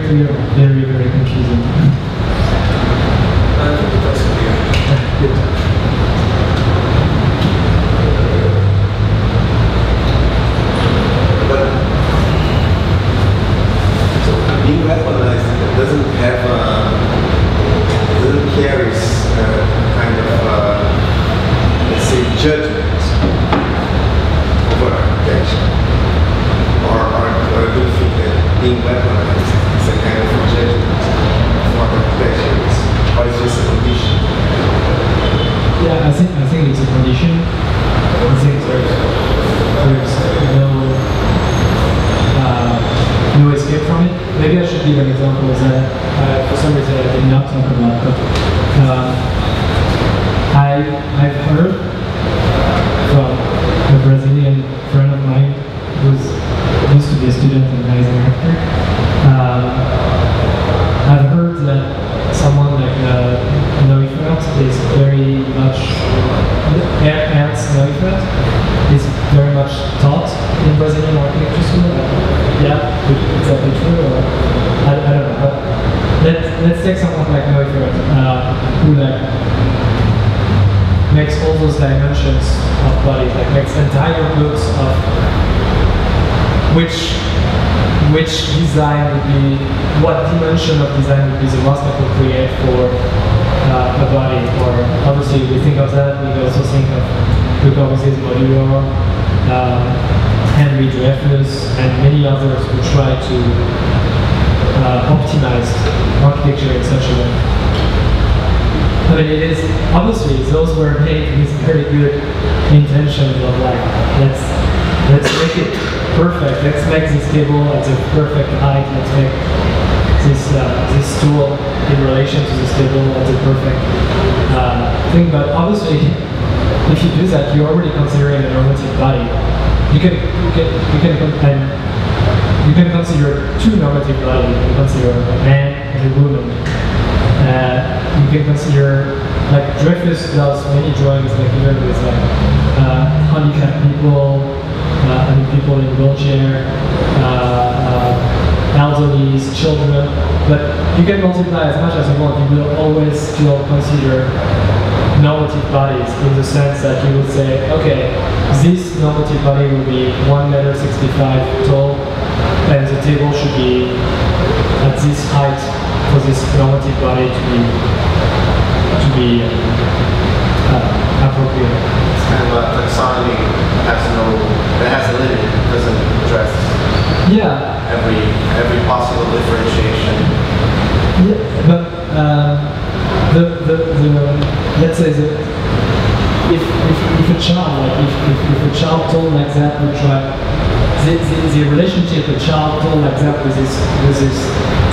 clear, very, very confusing. I think that's clear. Good. But so being weaponized doesn't have doesn't carry kind of let's say judgment over architecture, or do you think that being weaponized is a kind of judgment for architecture, or is just a condition? Yeah, I think it's a condition. I think there's no escape from it. Maybe I should give an example that for some reason I did not talk about, but I've heard from a Brazilian friend of mine who used to be a student in Leopold. I've heard that someone like Leopold is very much Ernst Leopold is very much taught in Brazilian architecture school. Yeah, is that true? Or I don't know. But let's take someone like Leopold who like makes all those dimensions of bodies, like makes entire books of which design would be, what dimension of design would be the most appropriate for a body. Or obviously we think of that, we also think of Le Corbusier's Modular, Henry Dreyfus, and many others who try to optimize architecture in such a way. I mean, it is, obviously, those were made with very good intentions of like, let's make it perfect, let's make this table at the perfect height, let's make this stool in relation to this table at the perfect thing. But obviously, if you do that, you're already considering a normative body. You can consider two normative bodies. You can consider a man and a woman. You can consider, like Dreyfus does many drawings, like even with like handicapped people, people in wheelchair, elderly, children. But you can multiply as much as you want. You will always still consider normative bodies in the sense that you would say, okay, this normative body will be 1.65 m tall, and the table should be at this height for this normative body to be appropriate. It's kind of a taxonomy that has a limit, it doesn't address every possible differentiation. Yeah, but let's say that if a child, like if a child told like that would try, the relationship a child told like that with this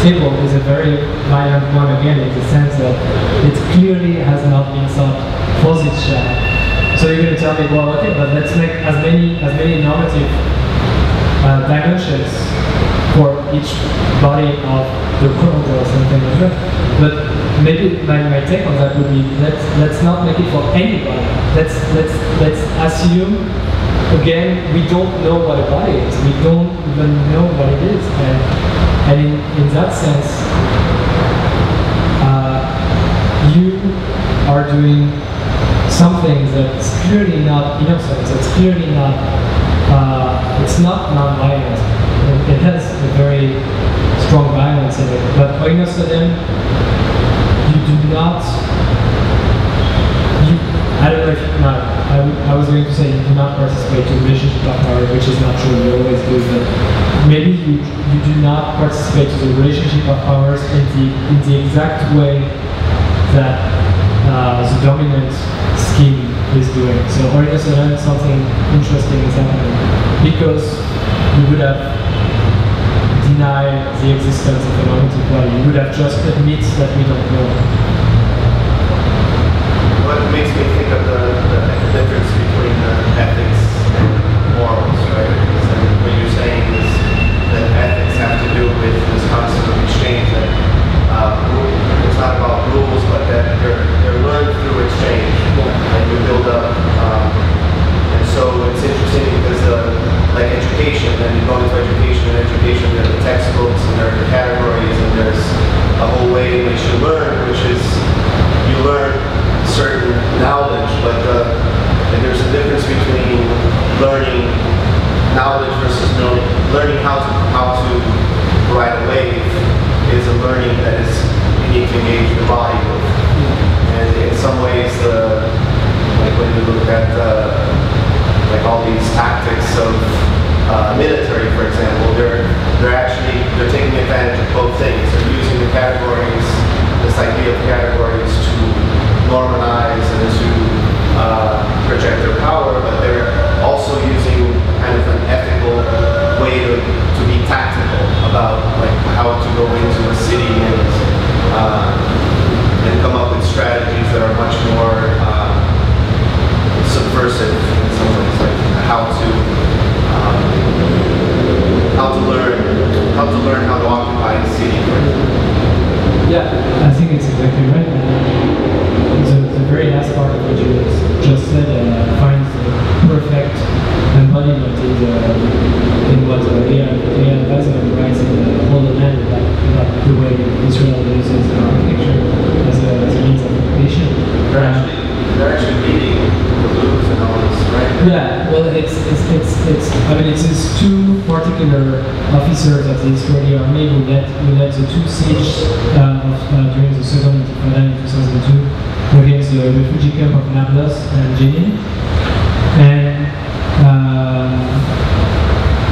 table is a very violent one again, in the sense that it clearly has not been thought for this child. So you're going to tell me, well, okay, but let's make as many normative dimensions for each body of the world or something like that. But maybe my take on that would be, let's not make it for anybody. Let's assume, again, we don't know what a body is. We don't even know what it is. And in that sense, you are doing something that's clearly not innocent. It's clearly not, it's not non-violent. It has a very strong violence in it. But oinosodem, you do not, I don't know if you not, I was going to say you do not participate in relationship of power, which is not true, you always do, but maybe you do not participate in the relationship of powers in the exact way that the dominant scheme is doing. So oinosodem, something interesting is happening, because you would have deny the existence of a normative body. You would have just admit that we don't know. What makes me think of the difference between ethics and morals, right? Because what you're saying is that ethics have to do with this constant exchange. That it's not about rules, but that they're learned through exchange, and you build up. And so it's interesting because like education, then you go into education, there are the textbooks and there are the categories, and knowledge versus knowing. Learning how to ride a wave is a learning that is you need to engage your body with. And in some ways, like when you look at like all these tactics of military, for example, they're taking advantage of both things. They're using the categories, this idea of categories, to normalize and to project their power, but they're also using kind of an ethical way to be tactical about like how to go into a city and come up with strategies that are much more subversive in some ways, like how to learn how to occupy a city, for example. Yeah, I think it's exactly right. The very last part of what you just said finds the perfect embodiment in what Leon writes in All the Land about the way Israel uses architecture as a means of occupation. They're actually leading the blues and all this, right? Yeah, well, it's these two particular officers of the Israeli army who led the two sieges during the Second Intifada in 2002 against the refugee camp of Nablus and Jenin.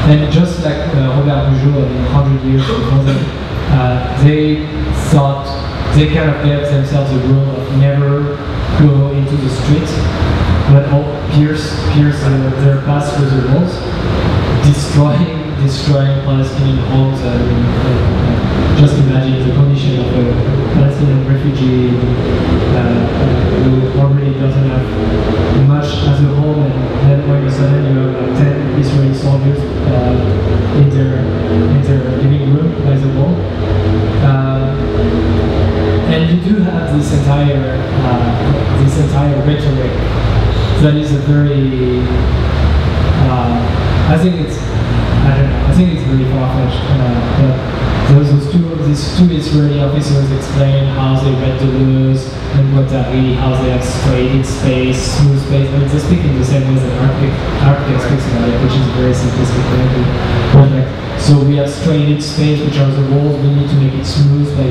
And just like Robert Bugeaud, 100 years before them, they thought, they kind of gave themselves a rule of never go into the street, but pierce their path through the walls, destroying Palestinian homes. Just imagine the condition of a Palestinian refugee who already doesn't have much as a home, and then all of a sudden you have like 10 Israeli soldiers in their living room by the wall. And you do have this entire rhetoric that is a very I think it's very far-fetched, but these two Israeli officers explain how they read the laws and Guattari, how they have straight space, smooth space. I mean, they speak in the same way that architect speaks about it, which is very simplistic. Right? So we have straight space, which are the walls. We need to make it smooth by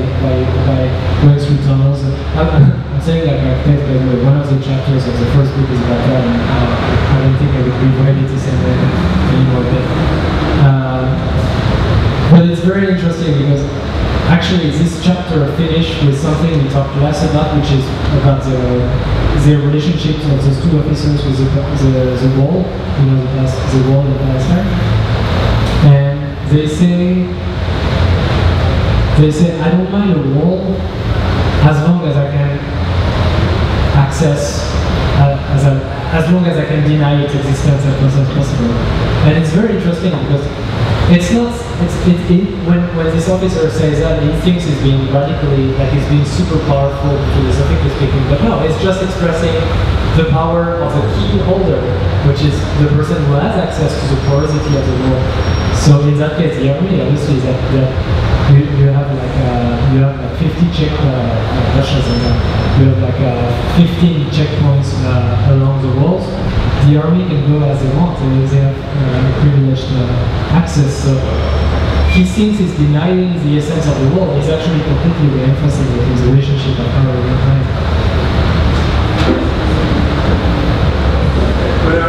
going through tunnels. I'm saying like architect, by the way, one of the chapters of the first book is about that, and I don't think I would rewrite it the same way anymore. But it's very interesting because actually this chapter finished with something we talked less about, which is about the relationships of those two officers with the wall, the wall in Palestine. And they say, I don't mind a wall as long as I can access, as long as I can deny its existence as much as possible. And it's very interesting because when this officer says that, he thinks he's being radically, like he's being super powerful, philosophically speaking, but no, it's just expressing the power of the key holder, which is the person who has access to the porosity of the wall. So in that case, the army obviously is that you have like 50 check Russians and you have like 15 checkpoints along the walls. The army can go as they want. They have privileged access. So he thinks he's denying the essence of the wall. He's actually completely re-emphasizing his relationship of power with time. When I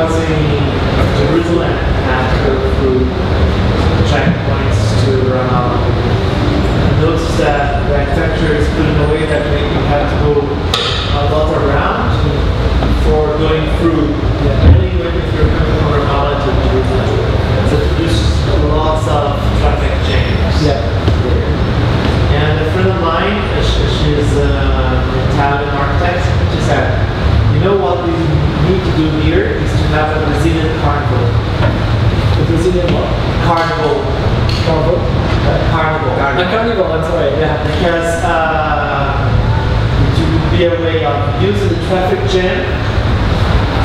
was in Jerusalem, I had to go through checkpoints to run out. I noticed that the architecture is put in a way that you have to go a lot around for going through. Really, if you're coming from Ramallah to Jerusalem, so there's lots of traffic jams. Yeah. And a friend of mine, she's an Italian architect, she said, you know what we need to do here is to have a Brazilian carnival. The Brazilian what? Carnival. Carnival? Carnival. A carnival, I'm sorry, yeah. Because it would be a way of using the traffic jam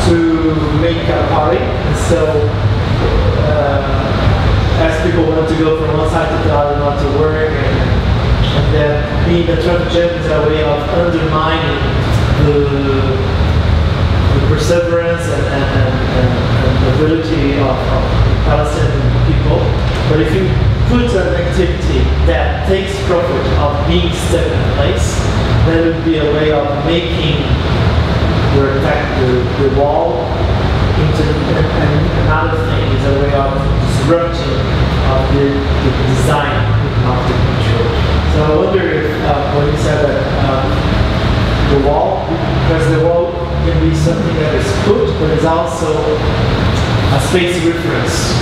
to make a party. And so as people want to go from one side to the other, not to work, and then being the traffic jam is a way of undermining the the perseverance and ability of Palestinian people. But if you put an activity that takes profit of being stuck in place, then it would be a way of making the wall into another thing, is a way of disrupting of the design of the picture. So I wonder if when you said that the wall, because the wall can be something that is put, but it's also a space reference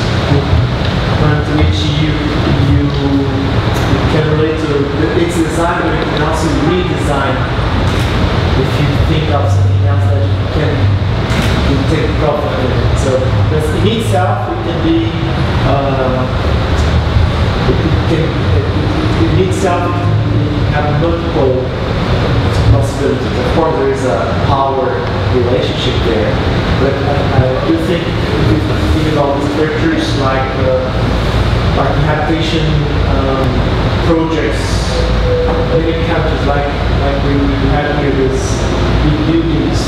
to which you can relate to its design, but you can also redesign if you think of something else that you can take profit of it. So because in itself it can be in itself it can have multiple possibilities. Of course there is a power relationship there, but I do think if you think about these structures like habitation projects, many countries like we had here, these big buildings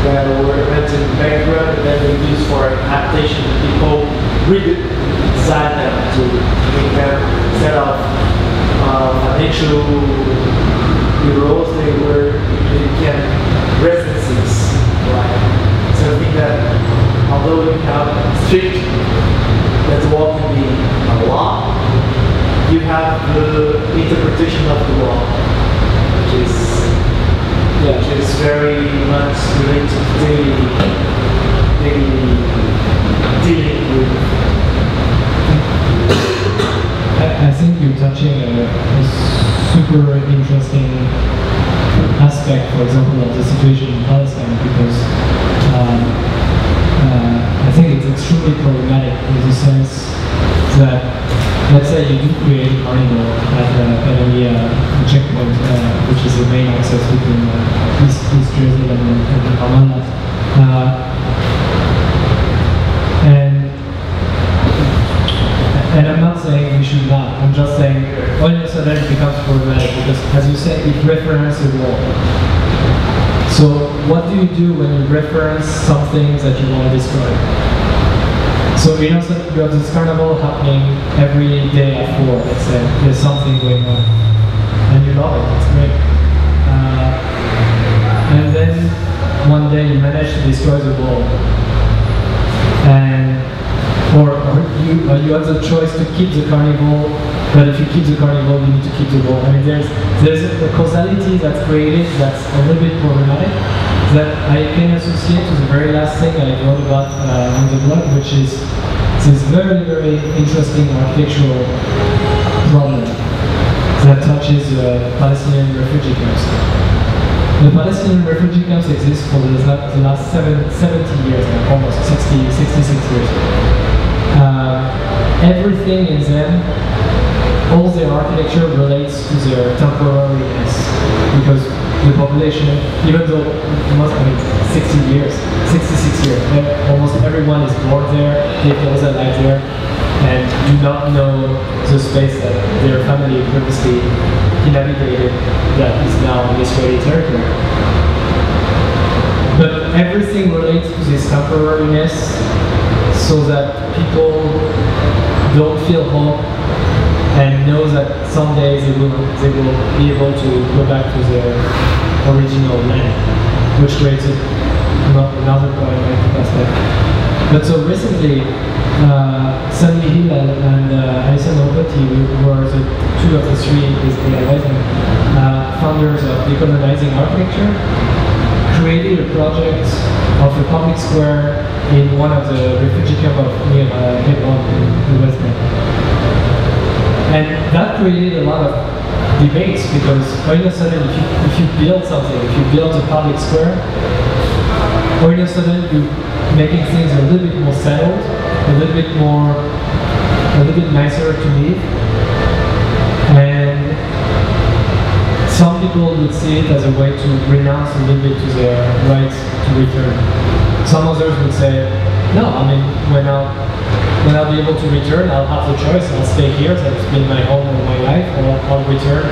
that were rented in the background and then they used for habitation. People redesign them to make them, instead of financial bureaus, they became residences. Right? So I think that although you have strict that the wall can be a law, you have the interpretation of the law, which is very much related to daily dealing with. I think you're touching a super interesting aspect, for example, of the situation in Palestine, because I think it's extremely problematic in the sense that, let's say you do create a carnival at a checkpoint, which is the main access between East Jerusalem and Ramallah. And I'm not saying we should not, I'm just saying all of a sudden it becomes problematic because, as you say, it references a wall. So what do you do when you reference some things that you want to destroy? So you know, you have this carnival happening every day at 4, let's say. There's something going on. And you love it, it's great. And then one day you manage to destroy the wall. And or you have the choice to keep the carnival, but if you keep the carnival, you need to keep the wall. I mean, there's a causality that's created that's a little bit problematic that I can associate to the very last thing I wrote about on the blog, which is this very, very interesting architectural problem that touches Palestinian refugee camps. The Palestinian refugee camps exist for the last 70 years now, almost 66 years. Everything in them, all their architecture relates to their temporariness, because the population, even though 66 years, almost everyone is born there, they all their life there, and do not know the space that their family previously inhabited that is now Israeli territory. But everything relates to this temporariness, so that people don't feel hope and know that someday they will be able to go back to their original land, which creates another problematic aspect. But so recently, Sandy Hill and Alison Opati, who are the two of the three founders of decolonizing architecture, created a project of a public square in one of the refugee camps near Leopold in the West Bank. And that created a lot of debates, because all of a sudden if you build something, if you build a public square, all of a sudden you're making things a little bit more settled, a little bit nicer to live. And some people would see it as a way to renounce a little bit to their rights to return. Some others would say, no, I mean, when I'll be able to return, I'll have the choice. I'll stay here, that's been my home all my life, or I'll return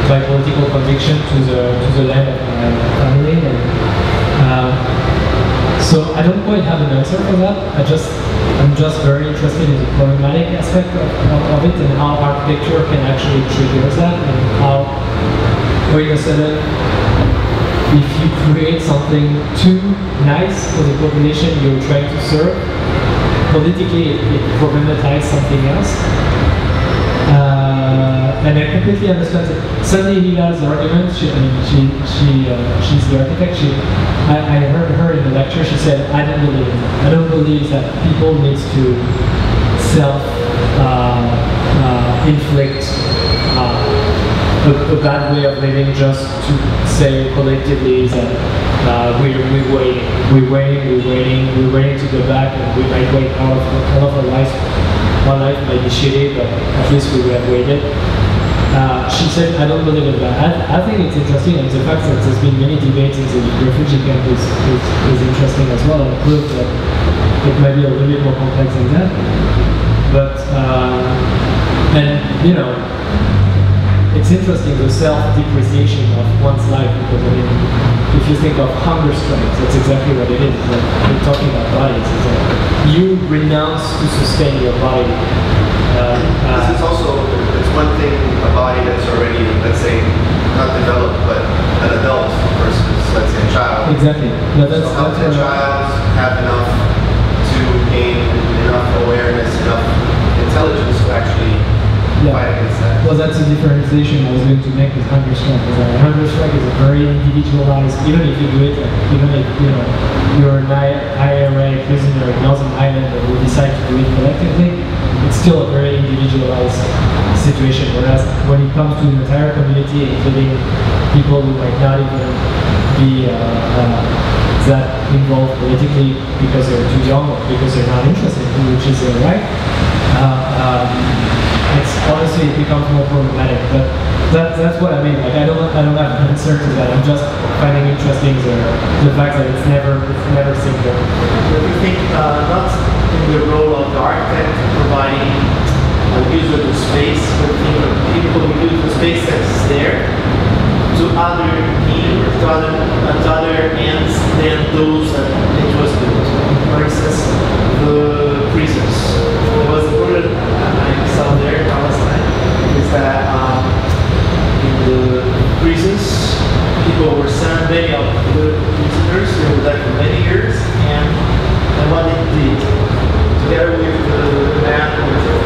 by political conviction to the land of my family. So I don't quite have an answer for that. I'm just very interested in the programmatic aspect of it and how architecture can actually trigger that, and how, all of a sudden, if you create something too nice for the population you're trying to serve, politically it problematizes something else. And I completely understand it. Sandy Hila's argument, she's the architect, I heard her in the lecture, she said, I don't believe in that. I don't believe that people need to self-inflict a bad way of living just to say collectively that we're waiting to go back, and we might wait all of our life. One life might be shitty, but at least we have waited. She said, I don't believe in that. I think it's interesting, and the fact that there's been many debates in the refugee camp is interesting as well, and proves that it might be a little bit more complex than that. But, and you know, it's interesting, the self-depreciation of one's life, because I mean, if you think of hunger strikes, that's exactly what it is. Like, we're talking about bodies. It's like you renounce to sustain your body. This is also, it's one thing, a body that's already, let's say, not developed, but an adult versus, let's say, a child. Exactly. But so how can a child have enough to gain enough awareness, enough intelligence to actually fight against that? Well, that's a differentiation I was going to make with hunger strike. Hunger strike is a very individualized, even if you do it, even if you're an IRA prisoner in Northern Ireland and we decide to do it collectively, it's still a very individualized situation. Whereas when it comes to the entire community, including people who might not even be that involved politically because they're too young or because they're not interested, which is their right, it's honestly, it becomes more problematic. But that's what I mean. Like I don't have an answer to that. I'm just finding interesting the fact that it's never simple. But you think not in the role of the architect providing a user the space, but people who use the space that's there to other needs, to other ends than those that it was built. For instance, the prisons. There was a project I saw there in Palestine is that in the prisons, people were sent, many of the prisoners, they were there for many years, and what they did, together with the man,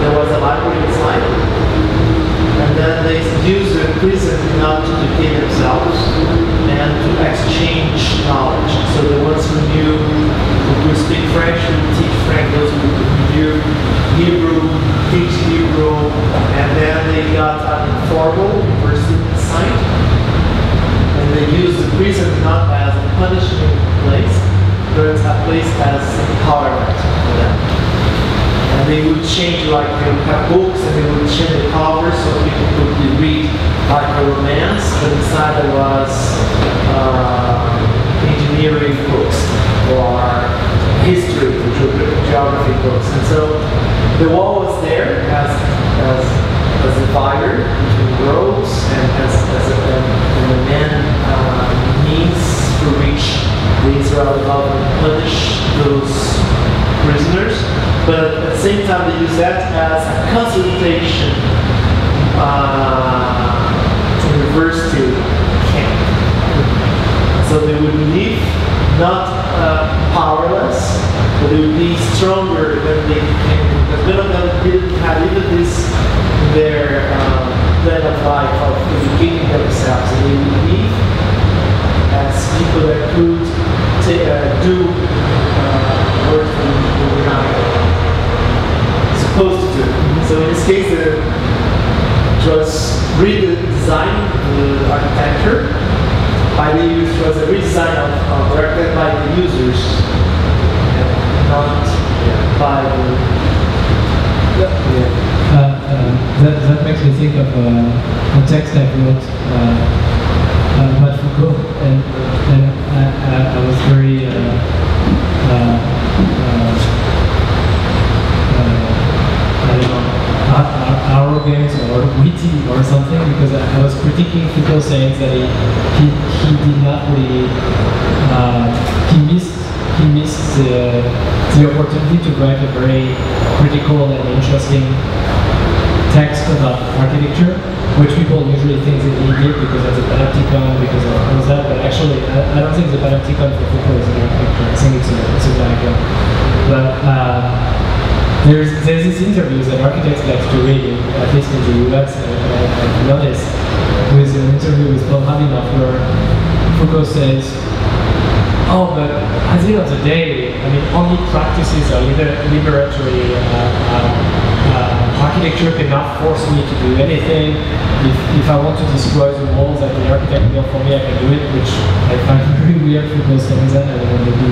there was a library inside, and then they used the prison not to educate themselves and to exchange knowledge. So the ones who knew, who could speak French, would teach French, those who knew Hebrew, teach Hebrew, and then they got an informal university site, and they used the prison not as a punishment place, but a place as empowerment for them. And they would change, like they would have books, and they would change the covers so people could read like a romance, but inside there was engineering books or history, geography books. And so the wall was there as a divider between rows and as a man means to reach the Israeli government punish those prisoners, but at the same time they use that as a consultation university camp. So they would leave not powerless, but they would be stronger when they became, because many of them didn't have even this in their plan of life of educating themselves, and they would leave as people that could do work that we were not supposed to do. So in this case, it was redesign the architecture by the users. It was a redesign of the architecture by the users, not by the. That makes me think of a text I wrote about Foucault, and I was very I don't know, arrogant or witty or something, because I was critiquing Foucault, saying that he did not really he he missed the opportunity to write a very critical and interesting text about architecture, which people usually think that he did because of the panopticon, because of all that, but actually I don't think the panopticon for Foucault is an architecture. I think it's a diagram. But there's these interviews that architects like to read, at least in the US, I've noticed, with an interview with Paul Haminoff where Foucault says, oh, but at the end of the day, I mean, only practices are liberatory. Architecture cannot force me to do anything. If I want to destroy the walls that the architect built for me, I can do it, which I find very weird Foucault saying that. I don't know, maybe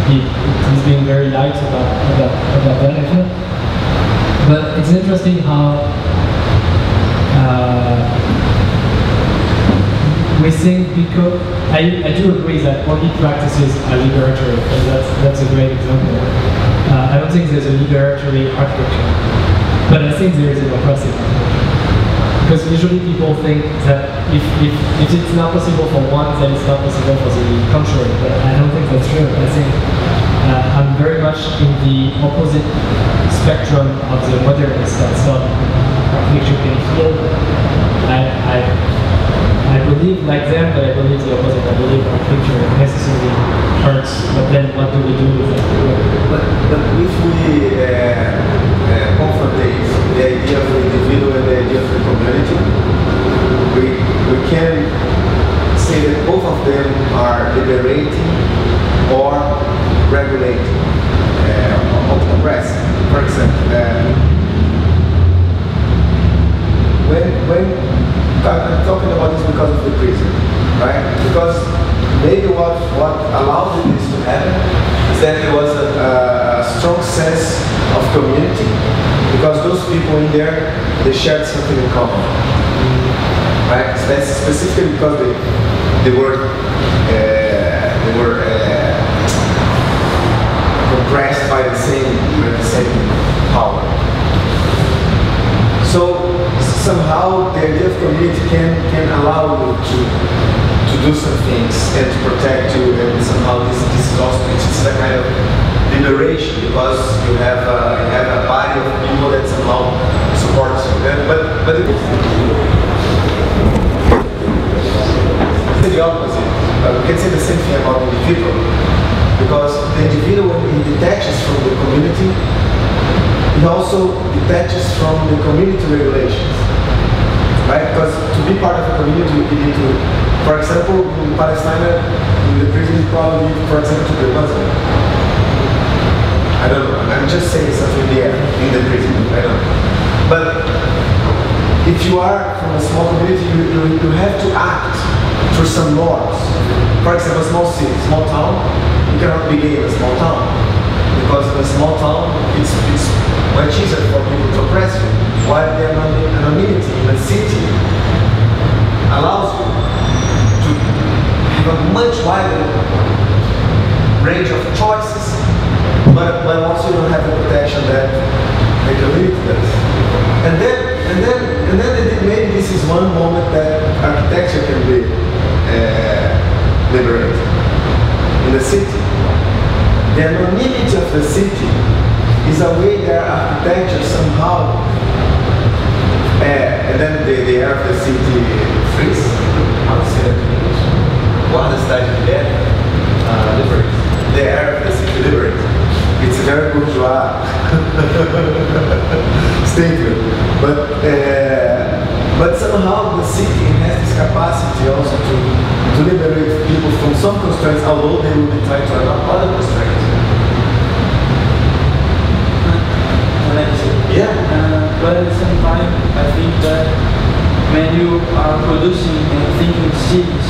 he's being very light about that, I feel. But it's interesting how we think, because I do agree that only practices are liberatory, and that's a great example. I don't think there's a liberatory architecture, but I think there is a repressive architecture. Because usually people think that if it's not possible for one, then it's not possible for the contrary, but I don't think that's true. I think I'm very much in the opposite spectrum of the modernists that thought architecture can heal. I believe like them, but I believe the opposite. I believe architecture necessarily hurts, but then what do we do with it? But if we confrontate the idea of the individual and the idea of the community, we can say that both of them are liberating or regulating, or oppressing. For example, when I'm talking about this because of the prison, right? Because maybe what allowed this to happen is that there was a strong sense of community, because those people in there, they shared something in common, right? That's specifically because they were compressed by the same power. So somehow the idea of community can allow you to do some things and to protect you, and somehow this is also a kind of liberation, because you have a body of people that somehow supports you. But it's the opposite. We can say the same thing about the individual, because the individual, when he detaches from the community, he also detaches from the community regulations, right? Because to be part of a community, you need to, for example, in Palestine, in the prison, you probably need, for example, to be Muslim. I don't know, I'm just saying something there, in the prison, I don't know. But if you are from a small community, you have to act through some norms. For example, a small city, small town, you cannot be gay in a small town. Because in a small town, it's much easier for people to oppress you, while the anonymity in a city allows you to have a much wider range of choices, but also you don't have the protection that the community does. And then maybe this is one moment that architecture can be liberated in the city. The anonymity of the city is a way that architecture somehow, and then the air of the city frees. How to say that in English? Guarda a cidade de pé. Liberates. The air of the city liberates. It's a very bourgeois statement, but somehow the city has this capacity also to liberate people from some constraints, although they will be trying to adopt other constraints. Yeah. But at the same time, I think that when you are producing and thinking cities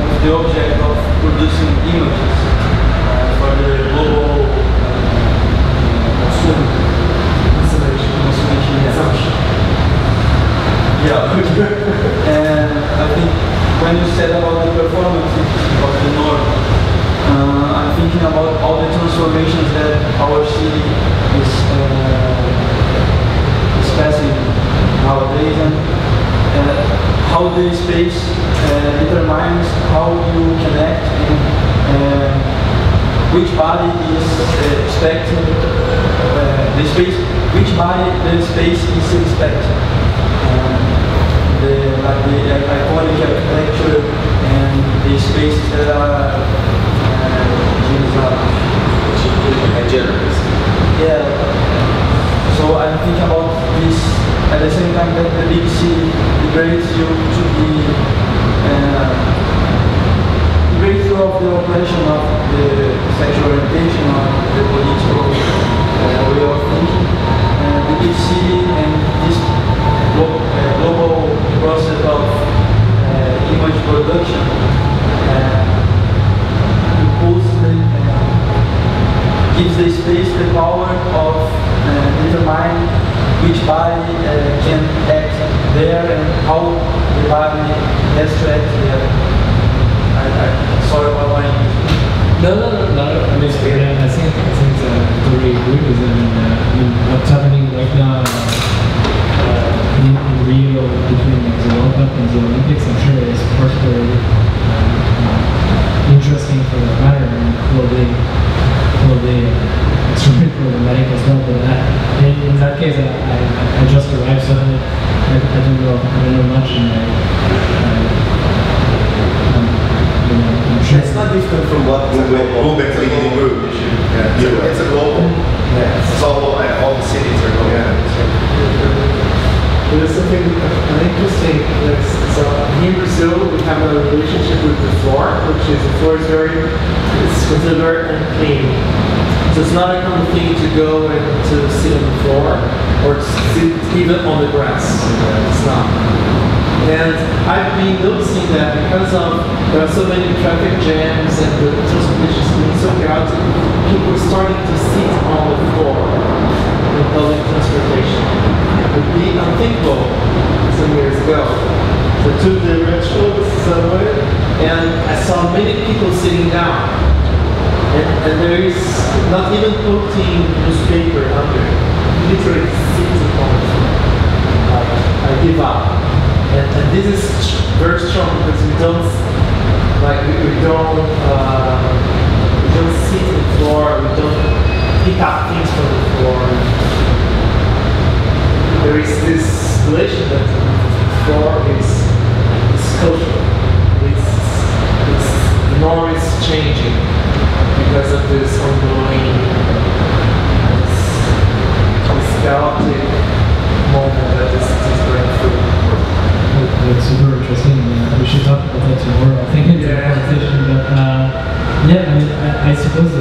with the object of producing images for the global consumption. Yeah. And I think when you said about the performances of the North, I'm thinking about all the transformations that our city is passing nowadays, and how the space determines how you connect and which body is expecting the space, which body the space is expecting. Like the iconic architecture and the spaces that are generous. Yeah. So I'm thinking about this at the same time that the big city degrades you to the degrades you of the operation of the sexual orientation of the political way of thinking. The big city and this global process of image production gives the space the power of determining which body can act there and how the body has to act there. Sorry about my English. No. I mean, I think totally agree with it. I mean, what's happening right now in Rio between the World Cup and the Olympics, I'm sure is particularly interesting for that matter, and probably extremely problematic as well. But in that case, I just arrived, so I don't know much, and I'm sure It's not different from what Lambert leading group. It's a global. It's all the cities are going. There's something interesting. So here in Brazil, we have a relationship with the floor, which is the floor is it's considered very unclean. So it's not a common thing to go and to sit on the floor or to sit even on the grass. It's not. And I've been noticing that because of there are so many traffic jams and the transportation being so chaotic, people are starting to sit on the floor in public transportation. It would be unthinkable some years ago. So I took the metro, the subway, and I saw many people sitting down. And there is not even putting newspaper under. Literally sitting on the floor. I give up. And this is very strong because we don't sit on the floor, we don't pick up things from the floor. There is this relation that the floor is cultural. The norm is changing because of this ongoing this chaotic moment that the city is going through. That's super interesting. We should talk about that tomorrow. I think it's a conversation, but yeah, I mean, I suppose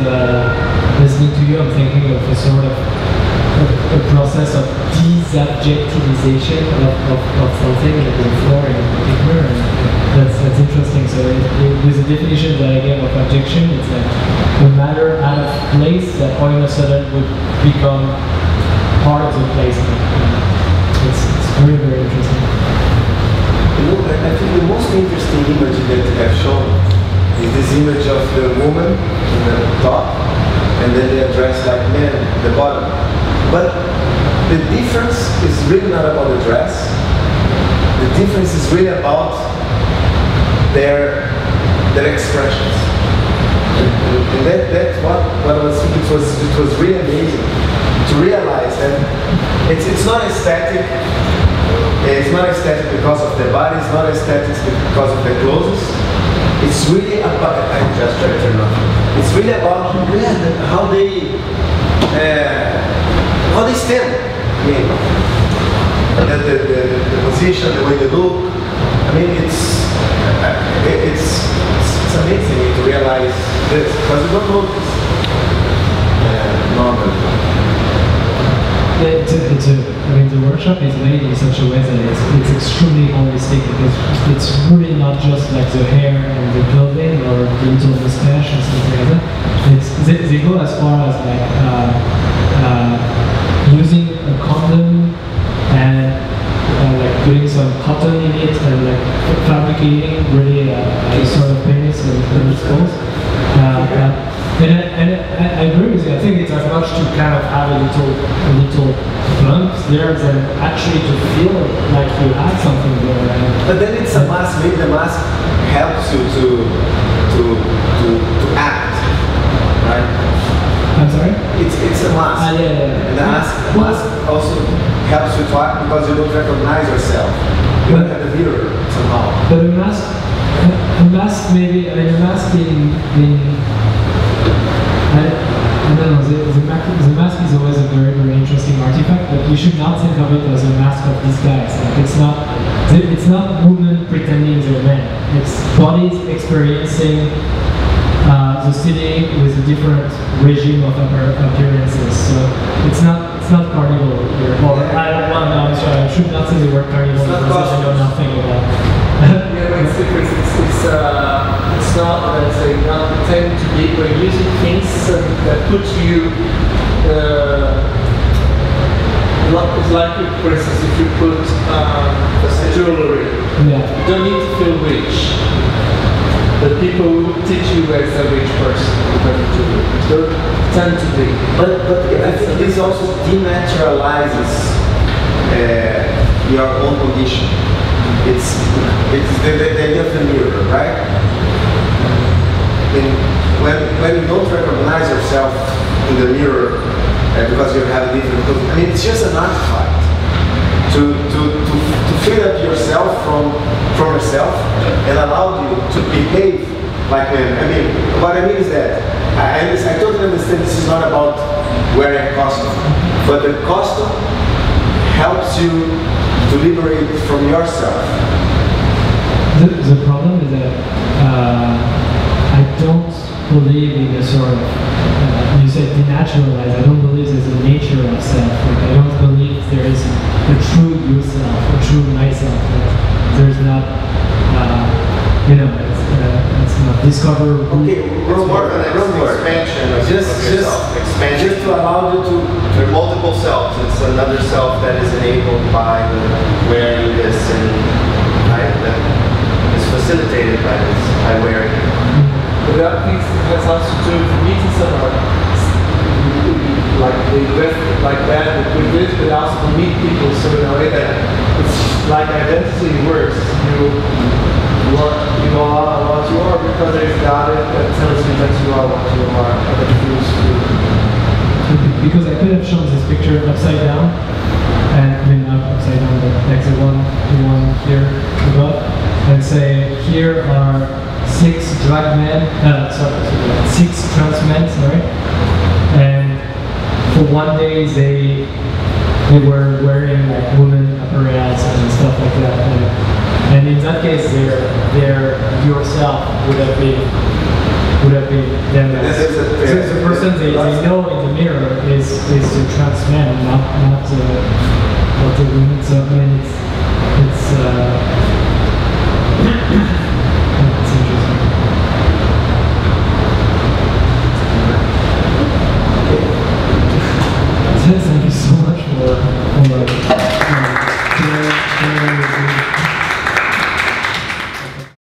listening to you, I'm thinking of a sort of a process of desubjectivization of something, like the floor in particular, and that's interesting. So with the definition that I gave of objection, it's like a matter out of place that all of a sudden would become part of the place. It's very, very interesting. I think the most interesting image that you have shown is this image of the woman in the top, and then they are dressed like men at the bottom. But the difference is really not about the dress. The difference is really about their expressions. And that's what I was thinking. It was really amazing to realize that it's not aesthetic. It's not aesthetic because of the body. It's not aesthetic because of the clothes. It's really about. I just tried to turn off. It's really about how they stand. I mean, the position, the way they look. I mean, it's amazing to realize this because you don't notice normally. I mean, the workshop is made in such a way that it's extremely holistic because it's really not just like the hair and the clothing or the little mustache and something like that. They go as far as like using a condom and like putting some cotton in it and like fabricating really a sort of penis and its balls. And I agree with you. I think it's as much to kind of have a little plump there than actually to feel like you had something there. But then it's a mask. Maybe the mask helps you to to act, right? I'm sorry? It's a mask. Yeah. And the mask also helps you to act because you don't recognize yourself. You look at the mirror somehow. But the mask maybe, I mean, the mask I don't know, the mask is always a very, very interesting artifact, but you should not think of it as a mask of disguise. Like it's not women pretending they're men. It's bodies experiencing the city with a different regime of appearances. So it's not carnival here. Or I'm sorry, I should not say the word carnival because I know nothing about it. Yeah, but it's different. It's not, let's say, not pretending to be, but using things that put you. It's like, for instance, if you put jewelry, Yeah. you don't need to feel rich. But people will teach you as a rich person because of jewelry. You don't tend to be. But I think this also denaturalizes your own condition. It's the idea of the mirror, right? When you don't recognize yourself in the mirror because you have different, I mean, it's just an artifact to fill up yourself from yourself and allow you to behave like men. I mean, what I mean is that I totally understand this is not about wearing a costume, but the costume helps you to liberate from yourself. The problem is that I don't believe in a sort of, you said denaturalize, I don't believe there's a nature of self. Like, I don't believe there is a true yourself, a true myself. There's not, it's not discover. Okay, It's more of an expansion of yourself. Expansion. Just to allow you to. There are multiple selves. It's another self that is enabled by wearing this, and that is facilitated by this, by wearing it. But the other thing has also to do with meeting someone. Like they dress like that, with this, but also to meet people so in a way that it's like identity works. You are what you are because there's data that tells you that you are what you are, and that feels good. Because I could have shown this picture upside down, and I mean not upside down, but like the one here above, and say here are 6 drag men, 6 trans men, sorry, and for one day they were wearing like women apparels and stuff like that. And in that case, their yourself would have been them. So the person they know in the mirror is the trans man, not the woman. So